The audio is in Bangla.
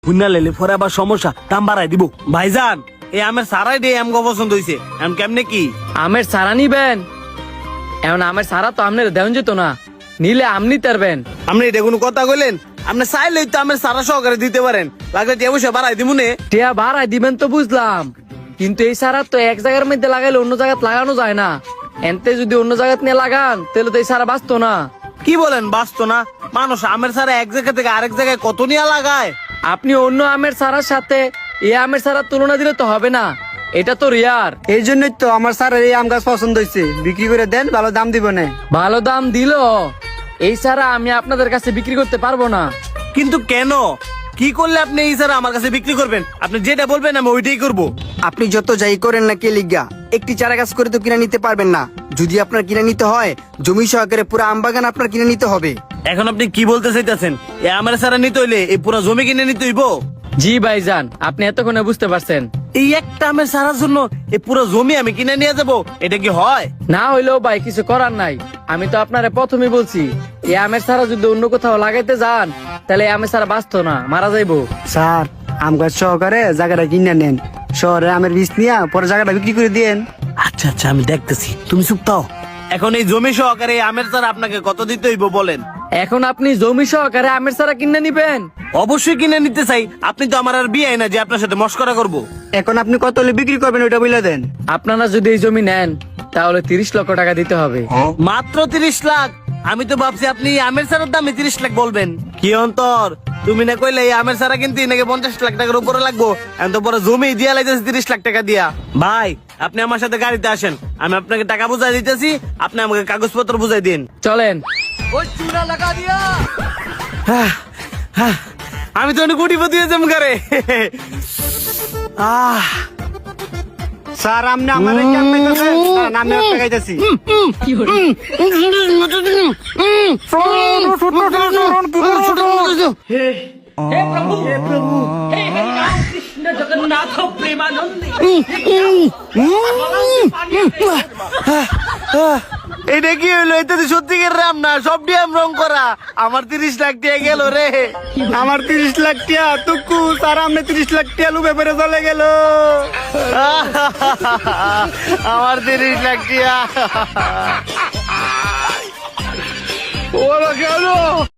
পুন্না লেলে পরে আবার সমস্যা, দাম বাড়াই দিব। ভাইজান, এই আমের সারাই দিয়ে আমগো পছন্দ হইছে, এম কেমনে কি? আমের সারা নিবেন? এখন আমের সারা তো আপনার দেওয়া যেত না, নিলে আপনি তারবেন। আপনি এটা কোনো কথা কইলেন? আপনি চাইলেই তো আমের সারা সহকারে দিতে পারেন, লাগলে টিয়া পয়সা বাড়াই দিব নে। টিয়া ভাড়ায় দিবেন তো বুঝলাম, কিন্তু এই সারা তো এক জায়গার মধ্যে লাগাইলে অন্য জায়গায় লাগানো যায় না। এনতে যদি অন্য জায়গায় নিয়ে লাগান তাহলে তো এই সারা বাঁচতো না। কি বলেন বাঁচতো না? মানুষ আমের সারা এক জায়গা থেকে আরেক জায়গায় কত নিয়ে লাগায়। আপনি অন্য আমের সারার সাথে এই আমের সারার তুলনা দিলে তো হবে না, এটা তো রিয়ার। এই জন্যই তো আমার স্যার এই আম গাছ পছন্দ হয়েছে, বিক্রি করে দেন, ভালো দাম দিব না। ভালো দাম দিল এই সারা আমি আপনাদের কাছে বিক্রি করতে পারবো না। কিন্তু কেন? কি করলে আপনি এই সারা আমার কাছে বিক্রি করবেন? আপনি যেটা বলবেন আমি ওইটাই করব। আপনি যত যাই করেন না কে লিগা, একটি চারা গাছ করে তো কিনে নিতে পারবেন না। যদি আপনার কিনে নিতে হয়, জমি সহকারে পুরো আম বাগান আপনার কিনে নিতে হবে। এখন আপনি কি বলতে চাইতেছেন? এই আমের সারা নিতে হইলে এই পুরো জমি কিনে নিতে হইব? জি ভাইজান, আপনি এতক্ষণে বুঝতে পারছেন। এই একটা আমের সারার জন্য এই পুরো জমি আমি কিনে নিয়ে যাব? এটা কি হয়? না হইলেও ভাই কিছু করার নাই, আমি তো আপনারে প্রথমে বলছি এই আমের সারা যদি অন্য কোথাও লাগাইতে যান তাহলে এই আমের সারা বাঁচতো না, মারা যাইবো। স্যার, আম গাছ সহকারে জায়গাটা কিনে নেন, শহরে আমের বীজ নিয়ে পরে জায়গাটা বিক্রি করে দিয়েন। আচ্ছা আচ্ছা, আমি দেখতেছি, তুমি চুপ থাও। এখন এই জমি সহকারে এই আমের সারা আপনাকে কত দিতে হইব বলেন? এখন আপনি জমি সহকারে আমের সারা কিনে নিবেন? অবশ্যই কিনে নিতে চাই। আপনি তো আমার আর বিয়ে না যে আপনার সাথে মস্করা করব। এখন আপনি কত হলে বিক্রি করবেন ওইটা বলে দেন। আপনারা যদি এই জমি নেন তাহলে 30 লক্ষ টাকা দিতে হবে। মাত্র 30 লাখ? আমি তো ভাবছি আপনি এই আমের সারার দামে 30 লাখ বলবেন। কি অন্তর, তুমি না কইলে এই আমের সারা কিন্তু নাকি 50 লাখ টাকার উপরে লাগবো, এখন তো পরে জমি দিয়া লাইতেছে 30 লাখ টাকা দিয়া। ভাই, আপনি আমার সাথে গাড়িতে আসেন, আমি আপনাকে টাকা বুঝাই দিতেছি, আপনি আমাকে কাগজপত্র বুঝাই দিন। চলেন। আমি তো অনেক কোটিপতি হয়ে যাবো গারে। স্যার, আপনি আমার এই আম পাইতেছেন? স্যার, আমি একটা খাইতেছি। এটা কি হইলো? এটা তো সত্যিকার রাম না, সব ডিয়াম রং করা। আমার 30 লাখ টাকা গেল রে। আমার 30 লাখ টিয়া তুকু, স্যার আপনি 30 লাখ টিয়া লুবে পেরে চলে গেল। আমার 30 লাখ টাকা। ওরা গেল।